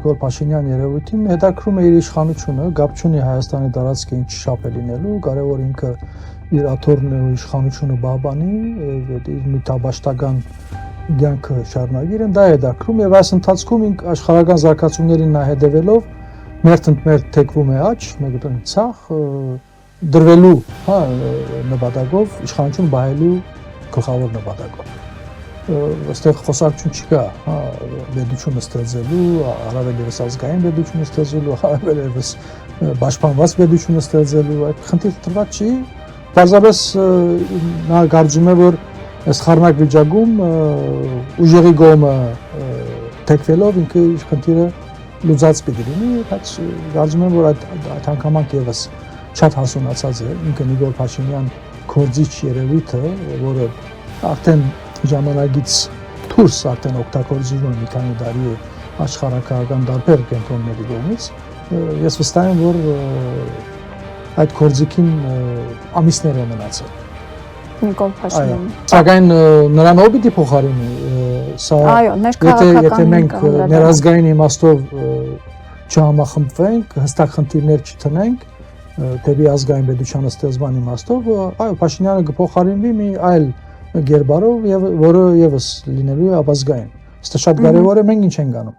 Նիկոլ Փաշինյան երևույթին հետաքրում է իր իշխանությունը, գապ չունի Հայաստանի տարածքը ինչ շապ է լինելու, կարևոր ինքը իր աթոռն ու իշխանությունը բաբանի, իր միտաբաշտական կյանքը շարունակիր, դա է հետաքրում եւ այս ընթացքում ինք աշխարհական զարգացումներին նա հետևելով մերթ թեքվում է աճ, մեկ ցախ դրվելու, հա, նպատակով իշխանություն բայելու գլխավոր նպատակով։ Այստեղ խոսակցություն չկա, հա, պետությունը ստեղծելու, առավել ևս ազգային պետությունը ստեղծելու, առավել ևս պաշտպանված պետությունը ստեղծելու, այդ խնդիր տրված չի, պարզապես նա կարծում է, որ այս խառնակ վիճակում ուժերի կողմը թեքվելով ինքը իր խնդիրը լուծած պիտի լինի, բայց կարծում եմ, որ այդ անգամանք ևս շատ հասունացած է, ինքը Նիկոլ Փաշինյան գործիչ երևույթը, որը արդեն ժամանակից դուրս արդեն օգտագործվում է մի քանի տարի աշխարհակահական տարբեր կենտրոնների կողմից, ես վստահ եմ, որ այդ գործիքին ամիսներ է մնացել։ Նիկոլ Փաշինյանը։ Սակայն նրան ով պիտի փոխարինի, սա եթե մենք ներազգային իմաստով չհամախմբվենք, հստակ խնդիրներ չտնենք, դեպի ազգային պետության ստեղծման իմաստով, այո, Փաշինյանը կփոխարինվի մի այլ գերբարով, որը ևս լինելու է ապազգային։ Դա շատ կարևոր է, մենք ինչ ենք անում։